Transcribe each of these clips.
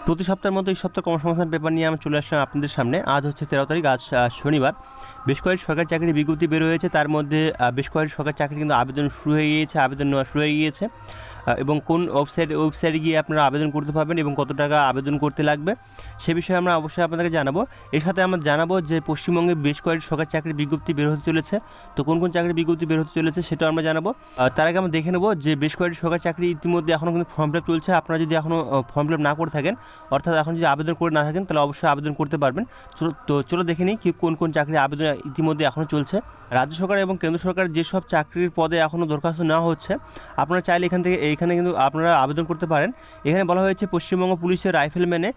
প্রতি সপ্তাহের মতো এই সপ্তাহ কর্মসংস্থান পেপার নিয়ে আমি চলে আসলাম আপনাদের সামনে। আজ হচ্ছে 13 তারিখ, আজ শনিবার। বেশ কয়েকটি সরকারি চাকরির বিজ্ঞপ্তি বের হয়েছে, তার মধ্যে বেশ কয়েকটি সরকারি চাকরি কিন্তু আবেদন শুরু হয়ে গিয়েছে, আবেদন নেওয়া শুরু হয়ে গিয়েছে। এবং কোন ওয়েবসাইটে গিয়ে আপনারা আবেদন করতে পারবেন এবং কত টাকা আবেদন করতে লাগবে সে বিষয়ে আমরা অবশ্যই আপনাদেরকে জানাবো। এর সাথে আমরা জানাবো যে পশ্চিমবঙ্গে বেশ কয়েকটি সরকারি চাকরির বিজ্ঞপ্তি বের হতে চলেছে, তো কোন কোন চাকরির বিজ্ঞপ্তি বের হতে চলেছে সেটাও আমরা জানাবো। তার আগে আমরা দেখে নেবো যে বেশ কয়েকটি সরকারি চাকরি ইতিমধ্যে এখনও কিন্তু ফর্ম ফিল আপ চলছে। আপনারা যদি এখনও ফর্ম ফিল আপ না করে থাকেন, অর্থাৎ এখন যদি আবেদন করে না থাকেন, তাহলে অবশ্যই আবেদন করতে পারবেন। চলো দেখে নিই কি কোন কোন চাকরির আবেদন ইতিমধ্যে এখনও চলছে। রাজ্য সরকার এবং কেন্দ্র সরকার যেসব চাকরির পদে এখনও দরখাস্ত নেওয়া হচ্ছে, আপনারা চাইলে এখানে কিন্তু আপনারা আবেদন করতে পারেন। এখানে বলা হয়েছে পশ্চিমবঙ্গ পুলিশের রাইফেলম্যানে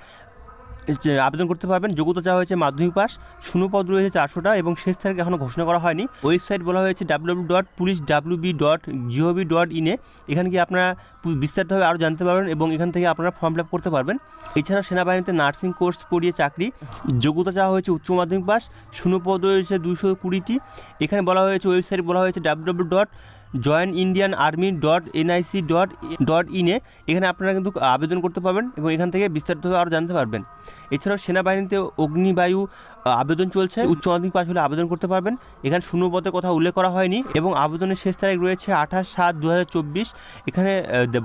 আবেদন করতে পারবেন। যোগ্যতা চাওয়া হয়েছে মাধ্যমিক পাস, শূন্যপদ রয়েছে 400টা এবং শেষ তারিখ এখনও ঘোষণা করা হয়নি। ওয়েবসাইট বলা হয়েছে www.puliswb.gov.in। এখানে গিয়ে আপনারা বিস্তারিতভাবে আরও জানতে পারবেন এবং এখান থেকে আপনারা ফর্ম ফিল আপ করতে পারবেন। এছাড়াও সেনাবাহিনীতে নার্সিং কোর্স পড়িয়ে চাকরি, যোগ্যতা চাওয়া হয়েছে উচ্চ মাধ্যমিক পাস, শূন্যপদ রয়েছে 220টি। এখানে বলা হয়েছে ওয়েবসাইট বলা হয়েছে www.joinindianarmy.nic.in। এখানে আপনারা কিন্তু আবেদন করতে পারবেন এবং এখান থেকে বিস্তারিতভাবে আরও জানতে পারবেন। এছাড়াও সেনাবাহিনীতে অগ্নিবায়ু আবেদন চলছে, উচ্চ মাধ্যমিক পাস হলে আবেদন করতে পারবেন। এখানে শূন্যপদের কথা উল্লেখ করা হয়নি এবং আবেদনের শেষ তারিখ রয়েছে 28/7/2024। এখানে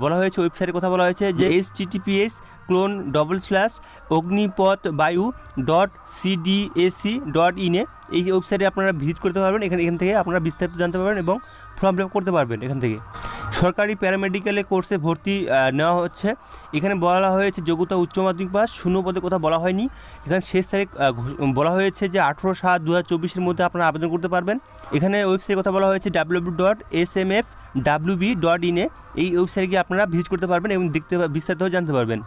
বলা হয়েছে ওয়েবসাইটের কথা বলা হয়েছে যে https://অগ্নিপথবায়ু.cdac.in। এই ওয়েবসাইটে আপনারা ভিজিট করতে পারবেন। এখান থেকে আপনারা বিস্তারিত জানতে পারবেন এবং ফর্ম ফিল আপ করতে পারবেন। এখান থেকে সরকারি প্যারামেডিক্যালের কোর্সে ভর্তি নেওয়া হচ্ছে। এখানে বলা হয়েছে যোগ্যতা উচ্চ মাধ্যমিক পাস, শূন্যপদের কথা বলা হয়নি। এখানে শেষ তারিখ বলা হয়েছে যে 18/7/2024-এর মধ্যে আপনারা আবেদন করতে পারবেন। এখানে ওয়েবসাইটের কথা বলা হয়েছে www.smfwb.in। এই ওয়েবসাইটে গিয়ে আপনারা ভিজিট করতে পারবেন এবং বিস্তারিতভাবে জানতে পারবেন।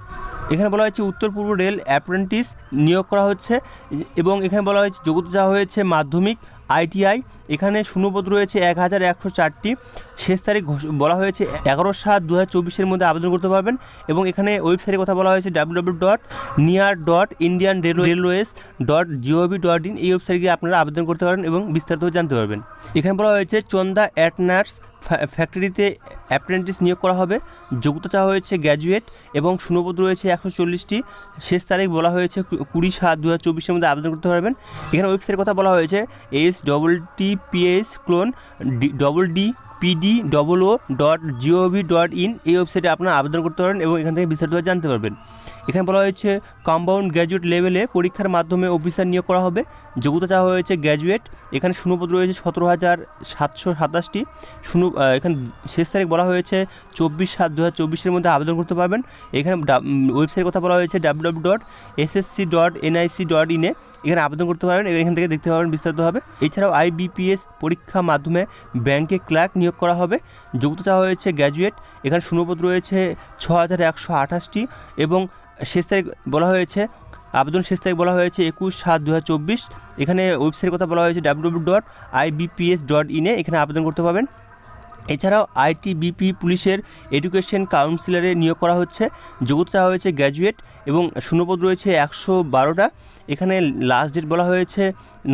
এখানে বলা হয়েছে উত্তর পূর্ব রেল অ্যাপ্রেন্টিস নিয়োগ করা হচ্ছে এবং এখানে বলা হয়েছে যোগ্যতা চাওয়া হয়েছে মাধ্যমিক ITI। এখানে শূন্যপদ রয়েছে 1104টি। শেষ তারিখ বলা হয়েছে 11/7/2024-এর মধ্যে আবেদন করতে পারবেন এবং এখানে ওয়েবসাইটের কথা বলা হয়েছে www.near.indianrailways.gov.in। এই ওয়েবসাইটে গিয়ে আপনারা আবেদন করতে পারেন এবং বিস্তারিতভাবে জানতে পারবেন। এখানে বলা হয়েছে চন্দা অ্যাটনার্স ফ্যাক্টরিতে অ্যাপ্রেন্টিস নিয়োগ করা হবে। যোগ্যতা চাওয়া হয়েছে গ্র্যাজুয়েট এবং শূন্যপদ রয়েছে 140টি। শেষ তারিখ বলা হয়েছে 20/7/2024-এর মধ্যে আবেদন করতে পারবেন। এখানে ওয়েবসাইটের কথা বলা হয়েছে https://pd00.gov.in। এই ওয়েবসাইটে আপনারা আবেদন করতে পারেন এবং এখান থেকে বিস্তারিতভাবে জানতে পারবেন। এখানে বলা হয়েছে কম্পাউন্ড গ্র্যাজুয়েট লেভেলে পরীক্ষার মাধ্যমে অফিসার নিয়োগ করা হবে। যোগ্যতা চাওয়া হয়েছে গ্র্যাজুয়েট। এখানে শূন্যপদ রয়েছে 17,727টি। এখানে শেষ তারিখ বলা হয়েছে 24/7/2024-এর মধ্যে আবেদন করতে পারবেন। এখানে ওয়েবসাইটের কথা বলা হয়েছে www.ssc.nic.in। এখানে আবেদন করতে পারবেন এবং এখান থেকে দেখতে পাবেন বিস্তারিতভাবে। এছাড়াও IBPS পরীক্ষা মাধ্যমে ব্যাংকে ক্লার্ক নিয়োগ করা হবে। যোগ্যতা চাওয়া হয়েছে গ্র্যাজুয়েট। এখানে শূন্যপদ রয়েছে 6,128টি এবং শেষ তারিখ বলা হয়েছে আবেদন শেষ তারিখ বলা হয়েছে 21/7/2024। এখানে ওয়েবসাইটের কথা বলা হয়েছে www.ibps.in। এখানে আবেদন করতে পারবেন। এছাড়াও ITBP পুলিশের এডুকেশন কাউন্সিলরে নিয়োগ করা হচ্ছে। যোগ্যতা চাওয়া হয়েছে গ্র্যাজুয়েট এবং শূন্যপদ রয়েছে 112টা। এখানে লাস্ট ডেট বলা হয়েছে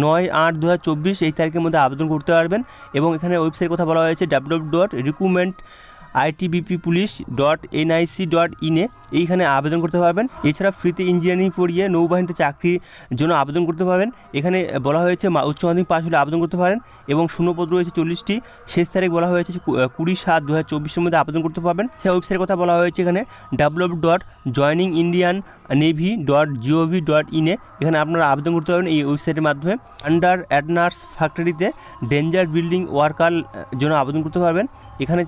9/8/2024। এই তারিখের মধ্যে আবেদন করতে পারবেন এবং এখানে ওয়েবসাইটের কথা বলা হয়েছে www.recruitmentitbp.police.nic.in। এইখানে আবেদন করতে পারবেন। এছাড়া ফ্রিতে ইঞ্জিনিয়ারিং পড়িয়ে নৌবাহিনীতে চাকরির জন্য আবেদন করতে পারবেন। এখানে বলা হয়েছে উচ্চ মাধ্যমিক পাস হলে আবেদন করতে পারেন এবং শূন্যপদ রয়েছে 40টি। শেষ তারিখ বলা হয়েছে 20/7/2024-এর মধ্যে আবেদন করতে পারবেন। সেই ওয়েবসাইটের কথা বলা হয়েছে এখানে www.joiningindian.navy.gov.in। এখানে আপনারা আবেদন করতে পারবেন এই ওয়েবসাইটের মাধ্যমে। আন্ডার অ্যাডনার্স ফ্যাক্টরিতে ডেঞ্জার বিল্ডিং ওয়ার্কার জন্য আবেদন করতে পারবেন। এখানে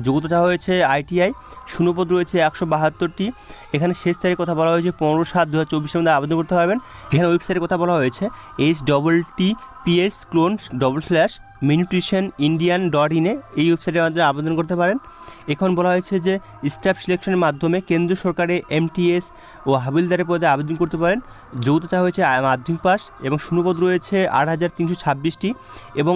যোগ্যতা চাওয়া হয়েছে ITI। শূন্যপদ রয়েছে 172টি। এখানে শেষ তারিখ কথা বলা হয়েছে 15/7/2024-এর মধ্যে আবেদন করতে পারবেন। এখানে ওয়েবসাইটের কথা বলা হয়েছে https://nutritionindian.in। এই ওয়েবসাইটের মাধ্যমে আবেদন করতে পারেন। এখন বলা হয়েছে যে স্টাফ সিলেকশনের মাধ্যমে কেন্দ্র সরকারে MTS ও হাবিলদারের পদে আবেদন করতে পারেন। যোগ্যতা চাওয়া হয়েছে মাধ্যমিক পাস এবং শূন্যপদ রয়েছে 8,326টি এবং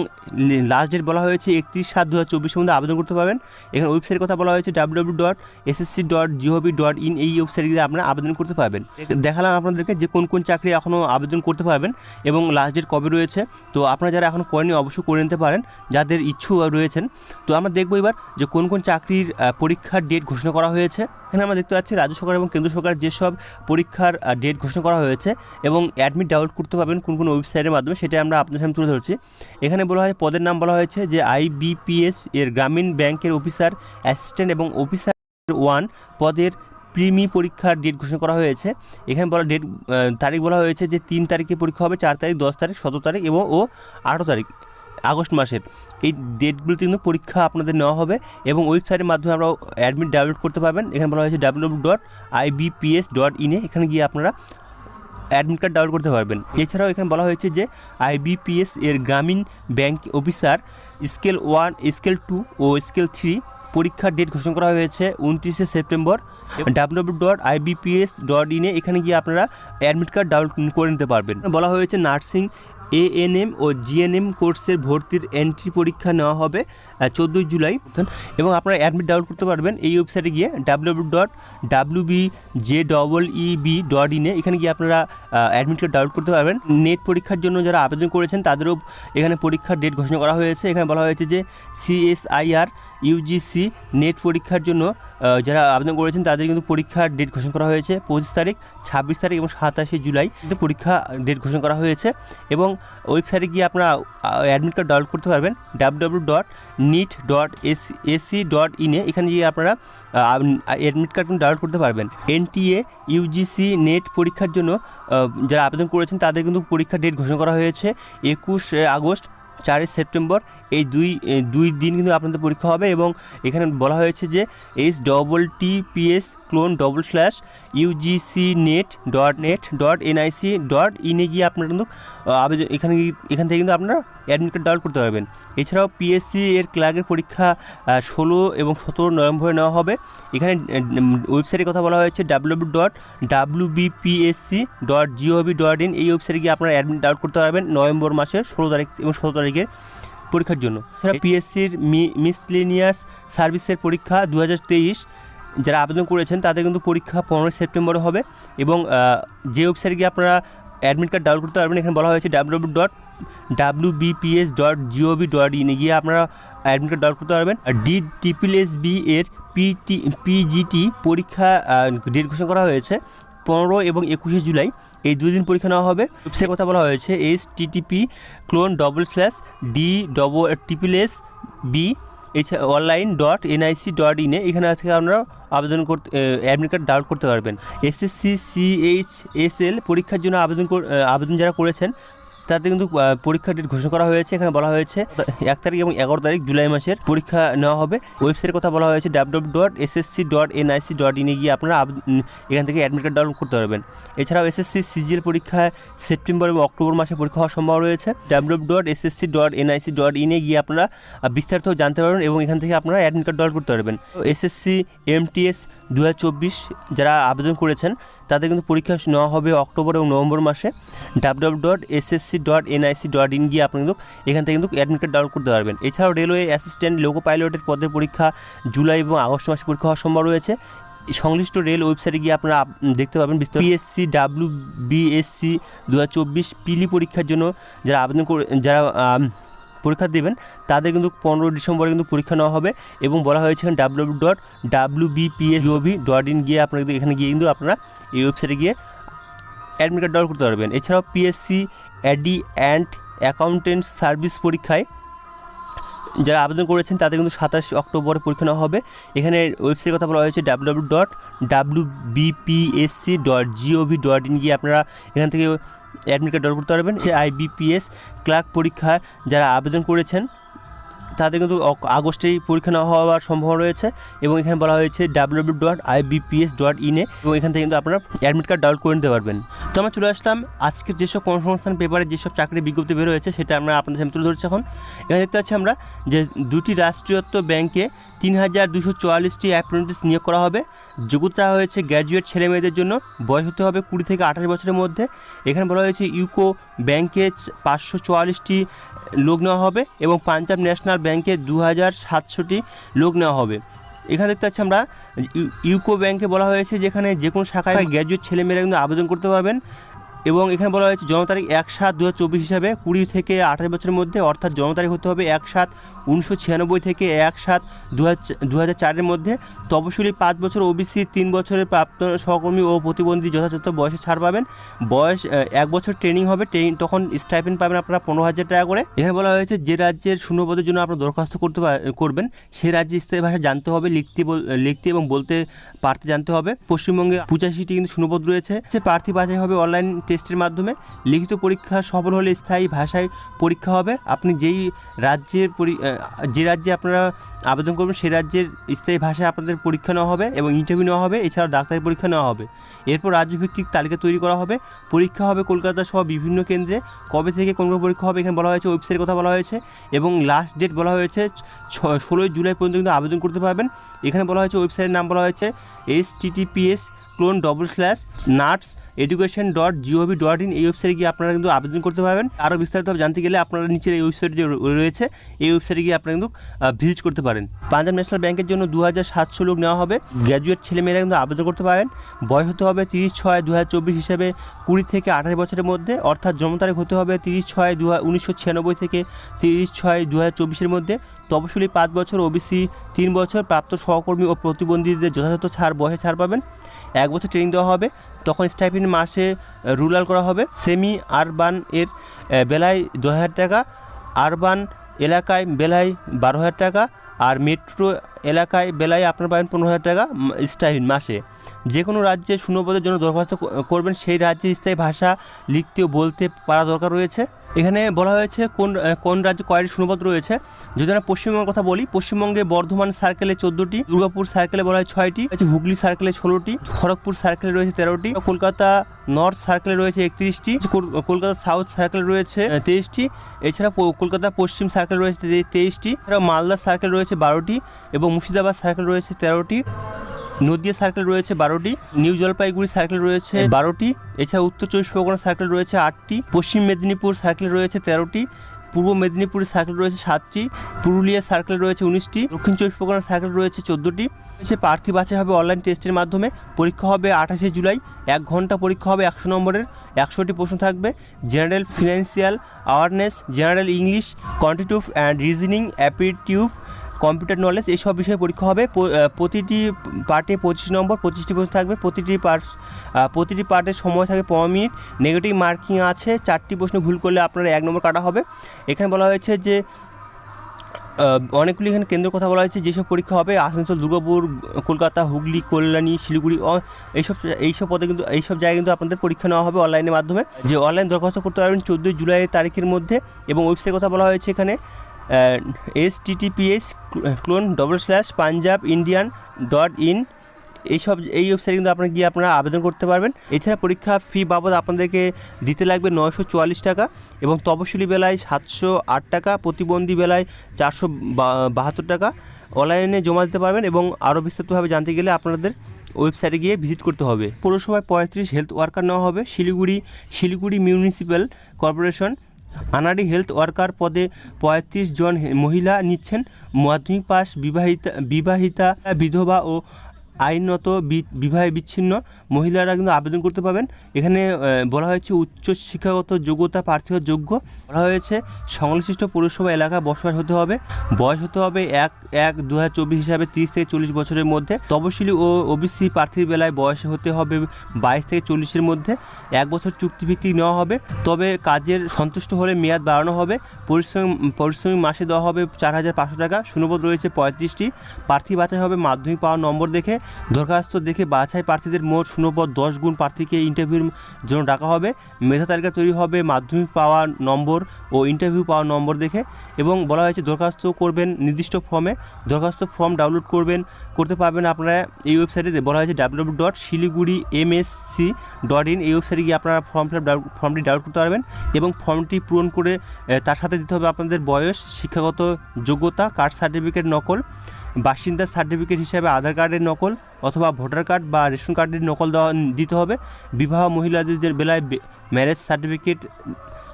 লাস্ট ডেট বলা হয়েছে 31/7/2024-এর মধ্যে আবেদন করতে পারবেন। এখানে ওয়েবসাইটের কথা বলা হয়েছে www.ssc.gov.in। এই ওয়েবসাইটে গিয়ে আপনারা আবেদন করতে পারবেন। দেখালাম আপনাদেরকে যে কোন কোন চাকরি এখনও আবেদন করতে পারবেন এবং লাস্ট ডেট কবে রয়েছে। তো আপনারা যারা এখন করেনি অবশ্যই করে নিতে পারেন যাদের ইচ্ছুক রয়েছেন। তো আমরা দেখবো এবার যে কোন কোন চাকরির পরীক্ষার ডেট ঘোষণা করা হয়েছে। এখানে আমরা দেখতে পাচ্ছি রাজ্য সরকার এবং কেন্দ্র সরকার যেসব পরীক্ষার ডেট ঘোষণা করা হয়েছে এবং অ্যাডমিট ডাউনলোড করতে পারবেন কোন কোন ওয়েবসাইটের মাধ্যমে, সেটা আমরা আপনাদের সামনে তুলে ধরছি। এখানে বলা হয় পদের নাম বলা হয়েছে যে IBPS এর গ্রামীণ ব্যাংকের অফিসার অ্যাসিস্ট্যান্ট এবং অফিসার 1 পদের প্রিমি পরীক্ষার ডেট ঘোষণা করা হয়েছে। এখানে বলা তারিখ বলা হয়েছে যে 3 তারিখে পরীক্ষা হবে, 4 তারিখ, 10 তারিখ, 17 তারিখ এবং 18 তারিখ আগস্ট মাসের। এই ডেটগুলোতে কিন্তু পরীক্ষা আপনাদের নেওয়া হবে এবং ওয়েবসাইটের মাধ্যমে আপনারা অ্যাডমিট ডাউনলোড করতে পারবেন। এখানে বলা হয়েছে www.ibps.in, এখানে গিয়ে আপনারা অ্যাডমিট কার্ড ডাউনলোড করতে পারবেন। এছাড়াও এখানে বলা হয়েছে যে IBPS এর গ্রামীণ ব্যাংক অফিসার স্কেল 1, স্কেল 2 ও স্কেল 3 পরীক্ষার ডেট ঘোষণা করা হয়েছে 29শে সেপ্টেম্বর। www.ibps.in এখানে গিয়ে আপনারা অ্যাডমিট কার্ড ডাউনলোড করে নিতে পারবেন। বলা হয়েছে নার্সিং ANM ও GNM কোর্সের ভর্তির এন্ট্রি পরীক্ষা নেওয়া হবে 14 জুলাই এবং আপনারা অ্যাডমিট ডাউনলোড করতে পারবেন এই ওয়েবসাইটে গিয়ে www.wbjebb.in এখানে গিয়ে আপনারা অ্যাডমিট কার্ড ডাউনলোড করতে পারবেন। নেট পরীক্ষার জন্য যারা আবেদন করেছেন তাদেরও এখানে পরীক্ষার ডেট ঘোষণা করা হয়েছে। এখানে বলা হয়েছে যে CSIR UGC নেট পরীক্ষার জন্য যারা আবেদন করেছেন তাদের কিন্তু পরীক্ষার ডেট ঘোষণা করা হয়েছে 25 তারিখ, 26 তারিখ এবং 27শে জুলাই কিন্তু পরীক্ষা ডেট ঘোষণা করা হয়েছে এবং ওয়েবসাইটে গিয়ে আপনারা অ্যাডমিট কার্ড ডাউনলোড করতে পারবেন www.neet.ac.in এখানে গিয়ে আপনারা অ্যাডমিট কার্ড ডাউনলোড করতে পারবেন। NTA UGC নেট পরীক্ষার জন্য যারা আবেদন করেছেন তাদের কিন্তু পরীক্ষার ডেট ঘোষণা করা হয়েছে 21 আগস্ট, 4 সেপ্টেম্বর। এই দুই দিন কিন্তু আপনাদের পরীক্ষা হবে এবং এখানে বলা হয়েছে যে https://ugcnet.net.nic.in গিয়ে আপনারা কিন্তু এখান থেকে কিন্তু আপনারা অ্যাডমিট কার্ড ডাউনলোড করতে পারবেন। এছাড়াও PSC এর ক্লার্কের পরীক্ষা 16 এবং 17 নভেম্বরে নেওয়া হবে। এখানে ওয়েবসাইটের কথা বলা হয়েছে www.wbpsc.gov.in এই ওয়েবসাইটে গিয়ে আপনারা অ্যাডমিট ডাউনলোড করতে পারবেন নভেম্বর মাসের 16 তারিখ এবং 17 তারিখের পরীক্ষার জন্য। এছাড়া PSCর মিসলেনিয়াস সার্ভিসের পরীক্ষা 2023 যারা আবেদন করেছেন তাদের কিন্তু পরীক্ষা 15 সেপ্টেম্বরে হবে এবং যে ওয়েবসাইটে গিয়ে আপনারা অ্যাডমিট কার্ড ডাউনলোড করতে পারবেন এখানে বলা হয়েছে www.wbps.gov.in গিয়ে আপনারা অ্যাডমিট কার্ড ডাউনলোড করতে পারবেন। DSSB এর PGT পরীক্ষা ডেট ঘোষণা করা হয়েছে 15 এবং 21শে জুলাই, এই 2 দিন পরীক্ষা নেওয়া হবে। ওয়েবসাইটের কথা বলা হয়েছে http://d/SSSB online.nic.in এখানে থেকে আপনারা আবেদন করতে অ্যাডমিট কার্ড ডাউনলোড করতে পারবেন। SSC CHSL পরীক্ষার জন্য আবেদন যারা করেছেন তাদের কিন্তু পরীক্ষার ডেট ঘোষণা করা হয়েছে। এখানে বলা হয়েছে 1 তারিখ এবং 11 তারিখ জুলাই মাসের পরীক্ষা নেওয়া হবে। ওয়েবসাইটের কথা বলা হয়েছে www.ssc.nic.in গিয়ে আপনারা এখান থেকে অ্যাডমিট কার্ড ডাউনলোড করতে পারবেন। এছাড়াও SSC CGL পরীক্ষা সেপ্টেম্বর এবং অক্টোবর মাসে পরীক্ষা হওয়ার সম্ভাবনা রয়েছে। www.ssc.nic.in গিয়ে আপনারা বিস্তারিত জানতে পারবেন এবং এখান থেকে আপনারা অ্যাডমিট কার্ড ডাউনলোড করতে পারবেন। SSC MTS 2024 যারা আবেদন করেছেন তাদের কিন্তু পরীক্ষা নেওয়া হবে অক্টোবর এবং নভেম্বর মাসে। www.ssc.nic.in গিয়ে আপনি কিন্তু এখান থেকে কিন্তু অ্যাডমিট কার্ড ডাউনলোড করতে পারবেন। এছাড়াও রেলওয়ে অ্যাসিস্ট্যান্ট লোকো পাইলটের পদের পরীক্ষা জুলাই এবং আগস্ট মাসে পরীক্ষা হওয়ার সম্ভাবনা রয়েছে। সংশ্লিষ্ট রেল ওয়েবসাইটে গিয়ে আপনারা দেখতে পাবেন বিস্তারিত। PSC WBSC 2024 পিলি পরীক্ষার জন্য যারা আবেদন করে যারা পরীক্ষা দেবেন তাদের কিন্তু 15 ডিসেম্বরে কিন্তু পরীক্ষা নেওয়া হবে এবং বলা হয়েছে এখানে www.wbps.gov.in গিয়ে আপনারা এখানে গিয়ে কিন্তু আপনারা এই ওয়েবসাইটে গিয়ে অ্যাডমিট কার্ড ডাউনলোড করতে পারবেন। এছাড়াও PSC Adi and accountant service পরীক্ষায় যারা আবেদন করেছেন তাদের কিন্তু 27 অক্টোবরে পরীক্ষা নেওয়া হবে। এখানে ওয়েবসাইটের কথা বলা হয়েছে www.wbpsc.gov.in গিয়ে আপনারা এখান থেকে অ্যাডমিট কার্ড ডাউনলোড করতে পারবেন। সে IBPS ক্লার্ক পরীক্ষা যারা আবেদন করেছেন তাদের কিন্তু আগস্টেই পরীক্ষা নেওয়া হওয়ার সম্ভাবনা রয়েছে এবং এখানে বলা হয়েছে www.ibps.in এবং এখান থেকে কিন্তু আপনারা অ্যাডমিট কার্ড ডাউনলোড করে নিতে পারবেন। তো আমরা চলে আসলাম আজকের যেসব কর্মসংস্থান পেপারে যেসব চাকরির বিজ্ঞপ্তি বের হয়েছে সেটা আমরা আপনাদের সামনে তুলে ধরছি। এখন এখানে দেখতে পাচ্ছি আমরা যে 2টি রাষ্ট্রায়ত্ত ব্যাংকে 3244টি অ্যাপ্রেন্টিস নিয়োগ করা হবে। যোগ্যতা হয়েছে গ্র্যাজুয়েট ছেলে মেয়েদের জন্য, বয়স হতে হবে 20 থেকে 28 বছরের মধ্যে। এখানে বলা হয়েছে ইউকো ব্যাংকে 544টি লোক নেওয়া হবে এবং পাঞ্জাব ন্যাশনাল ব্যাংকে 2700টি লোক নেওয়া হবে। এখানে দেখতে পাচ্ছি আমরা ইউকো ব্যাংকে বলা হয়েছে যেখানে যে কোনো শাখায় গ্র্যাজুয়েট ছেলেমেয়েরা কিন্তু আবেদন করতে পারবেন এবং এখানে বলা হয়েছে জন্ম তারিখ 1/7/2024 হিসাবে 20 থেকে 28 বছরের মধ্যে, অর্থাৎ জন্ম তারিখ হতে হবে 1/7/1996 থেকে 1/7/2004-এর মধ্যে। তপশিলি 5 বছর, ওবিসি 3 বছরের প্রাপ্ত সহকর্মী ও প্রতিবন্ধী যথাযথ বয়সে ছাড় পাবেন। বয়স 1 বছর ট্রেনিং হবে, তখন স্টাইপেন্ড পাবেন আপনারা 15,000 টাকা করে। এখানে বলা হয়েছে যে রাজ্যের শূন্যপদের জন্য আপনারা দরখাস্ত করবেন সেই রাজ্যের স্থায়ী ভাষা জানতে হবে, লিখতে এবং বলতে পারতে জানতে হবে। পশ্চিমবঙ্গে 85টি কিন্তু শূন্যপদ রয়েছে। সে প্রার্থী বাছাই হবে অনলাইন টেস্টের মাধ্যমে। লিখিত পরীক্ষা সফল হলে স্থায়ী ভাষায় পরীক্ষা হবে। আপনি যে রাজ্যে আপনারা আবেদন করবেন সেই রাজ্যের স্থায়ী ভাষায় আপনাদের পরীক্ষা নেওয়া হবে এবং ইন্টারভিউ নেওয়া হবে, এছাড়াও ডাক্তারি পরীক্ষা নেওয়া হবে। এরপর রাজ্যভিত্তিক তালিকা তৈরি করা হবে। পরীক্ষা হবে কলকাতা সহ বিভিন্ন কেন্দ্রে। কবে থেকে কোন পরীক্ষা হবে এখানে বলা হয়েছে, ওয়েবসাইটের কথা বলা হয়েছে এবং লাস্ট ডেট বলা হয়েছে 16 জুলাই পর্যন্ত কিন্তু আবেদন করতে পারবেন। এখানে বলা হয়েছে ওয়েবসাইটের নাম বলা হয়েছে https://nats.education.gov.in। এই ওয়েবসাইটে গিয়ে আপনারা কিন্তু আবেদন করতে পারবেন। আরও বিস্তারিতভাবে জানতে গেলে আপনারা নিচের এই ওয়েবসাইট যে রয়েছে এই ওয়েবসাইটে গিয়ে আপনারা কিন্তু ভিজিট করতে পারেন। পাঞ্জাব ন্যাশনাল ব্যাংকের জন্য 2700 লোক নেওয়া হবে। গ্র্যাজুয়েট ছেলেমেয়েরা কিন্তু আবেদন করতে পারেন। বয়স হতে হবে 30/6/2024 হিসাবে 20 থেকে 28 বছরের মধ্যে, অর্থাৎ জন্ম তারিখ হতে হবে 30/6/1996 থেকে 30/6/2024-এর মধ্যে। তপশিলি 5 বছর, ওবিসি 3 বছর, প্রাপ্ত সহকর্মী ও প্রতিবন্ধীদের যথাযথ বয়সে ছাড় পাবেন। 1 বছর ট্রেনিং দেওয়া হবে, তখন স্টাইপেন্ড মাসে রুলার করা হবে। সেমি আরবান এর বেলায় 10,000 টাকা, আরবান এলাকায় বেলায় 12,000 টাকা, আর মেট্রো এলাকায় বেলায় আপনারা পাবেন 15,000 টাকা স্টাইপেন্ড মাসে। যে কোনো রাজ্যে শূন্যপদের জন্য দরখাস্ত করবেন সেই রাজ্যের স্থায়ী ভাষা লিখতে ও বলতে পারা দরকার রয়েছে। এখানে বলা হয়েছে কোন রাজ্যে কয়টি শূন্যপদ রয়েছে। যদি আমরা পশ্চিমবঙ্গের কথা বলি, পশ্চিমবঙ্গে বর্ধমান সার্কেলে 14টি, দুর্গাপুর সার্কেলে বলা হয় 6টি, হুগলি সার্কেলে 16টি, খড়গপুর সার্কেলে রয়েছে 13টি, কলকাতা নর্থ সার্কেলে রয়েছে 31টি, কলকাতা সাউথ সার্কেলে রয়েছে 23টি, এছাড়া কলকাতা পশ্চিম সার্কেলে রয়েছে 23টি, এছাড়া মালদা সার্কেল রয়েছে 12টি এবং মুর্শিদাবাদ সার্কেল রয়েছে 13টি, নদিয়া সার্কেল রয়েছে 12টি, নিউ জলপাইগুড়ি সার্কেল রয়েছে 12টি, এছাড়া উত্তর 24 পরগনা সার্কেল রয়েছে 8টি, পশ্চিম মেদিনীপুর সার্কেল রয়েছে 13টি, পূর্ব মেদিনীপুর সার্কেল রয়েছে 7টি, পুরুলিয়া সার্কেল রয়েছে 19টি, দক্ষিণ 24 পরগনা সার্কেল রয়েছে 14টি। প্রার্থী বাছাই হবে অনলাইন টেস্টের মাধ্যমে। পরীক্ষা হবে 28 জুলাই। 1 ঘন্টা পরীক্ষা হবে, 100 নম্বরের, 100টি প্রশ্ন থাকবে। General financial awareness, general English, quantitative and reasoning, aptitude, computer knowledge, এইসব বিষয়ে পরীক্ষা হবে। প্রতিটি পার্টে 25 নম্বর, 25টি প্রশ্ন থাকবে। প্রতিটি পার্টের সময় থাকে 15 মিনিট। নেগেটিভ মার্কিং আছে, 4টি প্রশ্ন ভুল করলে আপনার 1 নম্বর কাটা হবে। এখানে বলা হয়েছে যে অনেকগুলি এখানে কেন্দ্রের কথা বলা হয়েছে যেসব পরীক্ষা হবে: আসানসোল, দুর্গাপুর, কলকাতা, হুগলি, কল্যাণী, শিলিগুড়ি, এইসব পদে কিন্তু এইসব জায়গায় কিন্তু আপনাদের পরীক্ষা নেওয়া হবে অনলাইনের মাধ্যমে। যে অনলাইন দরখাস্ত করতে পারবেন 14 জুলাই তারিখের মধ্যে। এবং ওয়েবসাইটের কথা বলা হয়েছে এখানে https://punjabindian.in। এই ওয়েবসাইটে কিন্তু আপনারা আবেদন করতে পারবেন। এছাড়া পরীক্ষা ফি বাবদ আপনাদেরকে দিতে লাগবে 944 টাকা এবং তপশিলি বেলায় 708 টাকা, প্রতিবন্ধী বেলায় 472 টাকা। অনলাইনে জমা দিতে পারবেন এবং আরও বিস্তারিতভাবে জানতে গেলে আপনাদের ওয়েবসাইটে গিয়ে ভিজিট করতে হবে। পৌরসভায় 35 হেলথ ওয়ার্কার নেওয়া হবে। শিলিগুড়ি মিউনিসিপ্যাল কর্পোরেশন আনাড়ি হেলথ ওয়ার্কার পদে 35 জন মহিলা নিচ্ছেন। মাধ্যমিক পাস, বিবাহিতা, বিধবা ও আইনত বিবাহে বিচ্ছিন্ন মহিলারা কিন্তু আবেদন করতে পারবেন। এখানে বলা হয়েছে উচ্চ শিক্ষাগত যোগ্যতা প্রার্থী যোগ্য। বলা হয়েছে সংশ্লিষ্ট পৌরসভা এলাকায় বসবাস হতে হবে। বয়স হতে হবে 1/1/2024 হিসাবে 30 থেকে 40 বছরের মধ্যে। তপশিলি ও ওবিসি প্রার্থীর বেলায় বয়স হতে হবে 22 থেকে 40-এর মধ্যে। 1 বছর চুক্তিভিত্তিক নেওয়া হবে, তবে কাজের সন্তুষ্ট হলে মেয়াদ বাড়ানো হবে। পরিশ্রমিক মাসে দেওয়া হবে 4,500 টাকা। শূন্যপদ রয়েছে 35টি। প্রার্থী বাছাই হবে মাধ্যমিক পাওয়ার নম্বর দেখে। দরখাস্ত দেখে বাছাই প্রার্থীদের মোট শূন্যপদ 10 গুণ প্রার্থীকে ইন্টারভিউর জন্য ডাকা হবে। মেধা তালিকা তৈরি হবে মাধ্যমিক পাওয়ার নম্বর ও ইন্টারভিউ পাওয়ার নম্বর দেখে। এবং বলা হয়েছে দরখাস্ত করবেন নির্দিষ্ট ফর্মে। দরখাস্ত ফর্ম ডাউনলোড করতে পারবেন আপনারা এই ওয়েবসাইটে। বলা হয়েছে www.shiliguri.msc.in। এই ওয়েবসাইটে গিয়ে আপনারা ফর্মটি ডাউনলোড করতে পারবেন এবং ফর্মটি পূরণ করে তার সাথে দিতে হবে আপনাদের বয়স, শিক্ষাগত যোগ্যতা, কাস্ট সার্টিফিকেট নকল, বাসিন্দার সার্টিফিকেট হিসাবে আধার কার্ডের নকল অথবা ভোটার কার্ড বা রেশন কার্ডের নকল দিতে হবে। বিবাহ মহিলাদের বেলায় ম্যারেজ সার্টিফিকেট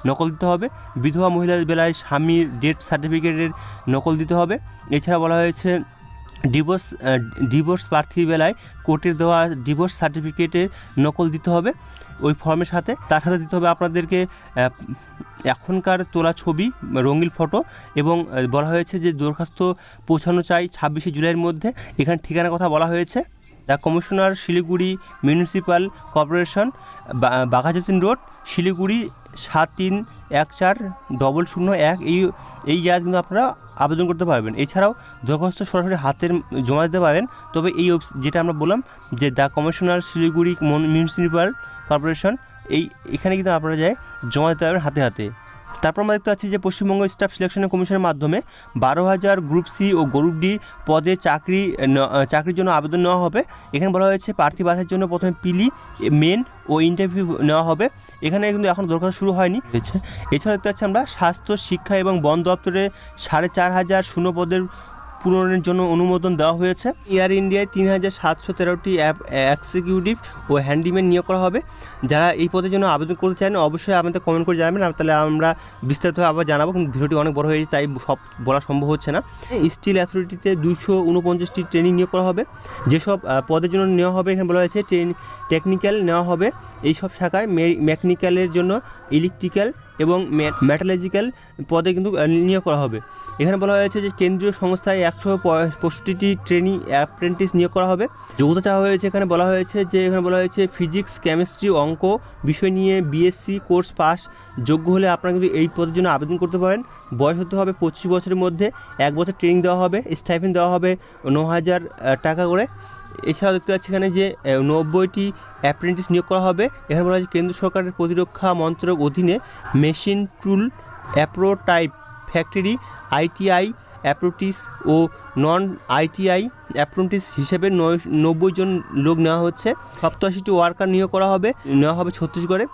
নকল দিতে হবে। বিধবা মহিলাদের বেলায় স্বামীর ডেথ সার্টিফিকেটের নকল দিতে হবে। এছাড়া বলা হয়েছে ডিভোর্স প্রার্থীর বেলায় কোর্টের দেওয়া ডিভোর্স সার্টিফিকেটের নকল দিতে হবে ওই ফর্মের সাথে। তার সাথে দিতে হবে আপনাদেরকে এখনকার তোলা ছবি, রঙিন ফটো, এবং বলা হয়েছে যে দরখাস্ত পৌঁছানো চাই 26শে জুলাইয়ের মধ্যে। এখানে ঠিকানার কথা বলা হয়েছে the commissioner, Siliguri municipal corporation, Baghajatin road, Siliguri 73140001। এই জায়গায় কিন্তু আপনারা আবেদন করতে পারবেন। এছাড়াও দরখাস্ত সরাসরি হাতের জমা দিতে পারেন, তবে এই যেটা আমরা বললাম যে the commissioner, Siliguri municipal corporation, এখানে কিন্তু আপনারা যায় জমা দিতে পারবেন হাতে হাতে। তারপর আমরা দেখতে পাচ্ছি যে পশ্চিমবঙ্গ স্টাফ সিলেকশন কমিশনের মাধ্যমে 12,000 গ্রুপ সি ও গ্রুপ ডি পদে চাকরির জন্য আবেদন নেওয়া হবে। এখানে বলা হয়েছে প্রার্থী বাছাইয়ের জন্য প্রথমে পিলি, মেন ও ইন্টারভিউ নেওয়া হবে। এখানে কিন্তু এখন দরখাস্ত শুরু হয়নি। এছাড়া দেখতে পাচ্ছি আমরা স্বাস্থ্য, শিক্ষা এবং বন দপ্তরে 4,500 শূন্য পদের পূরণের জন্য অনুমোদন দেওয়া হয়েছে। এয়ার ইন্ডিয়ায় 3,713টি এক্সিকিউটিভ ও হ্যান্ডিম্যান নিয়োগ করা হবে। যারা এই পদের জন্য আবেদন করতে চান অবশ্যই আমাদের কমেন্ট করে জানাবেন, তাহলে আমরা বিস্তারিতভাবে আবার জানাবো। কিন্তু ভিডিওটি অনেক বড় হয়ে গেছে, তাই সব বলা সম্ভব হচ্ছে না। স্টিল অ্যাথরিটিতে 249টি ট্রেনিং নিয়োগ করা হবে। যেসব পদের জন্য নেওয়া হবে এখানে বলা হয়েছে টেকনিক্যাল নেওয়া হবে। এই সব শাখায় মেকানিক্যালের জন্য ইলেকট্রিক্যাল এবং মেটালজিক্যাল পদে কিন্তু নিয়োগ করা হবে। এখানে বলা হয়েছে যে কেন্দ্রীয় সংস্থায় 165টি ট্রেনি অ্যাপ্রেন্টিস নিয়োগ করা হবে। যোগ্যতা চাওয়া হয়েছে, এখানে বলা হয়েছে ফিজিক্স, কেমিস্ট্রি, অঙ্ক বিষয় নিয়ে বিএসসি কোর্স পাস যোগ্য হলে আপনারা কিন্তু এই পদের জন্য আবেদন করতে পারেন। বয়স হতে হবে 25 বছরের মধ্যে। 1 বছর ট্রেনিং দেওয়া হবে, স্টাইপেন্ড দেওয়া হবে 9,000 টাকা করে। এছাড়াও দেখতে পাচ্ছি এখানে যে 90টি অ্যাপ্রেন্টিস নিয়োগ করা হবে। এখানে বলা হয়েছে কেন্দ্র সরকারের প্রতিরক্ষা মন্ত্রক অধীনে machine tool prototype factory, ITI apprentice ও নন আইটিআই অ্যাপ্রেন্টিস হিসেবে 90 জন লোক নেওয়া হচ্ছে। 87টি ওয়ার্কার নেওয়া হবে ছত্তিশগড়ে।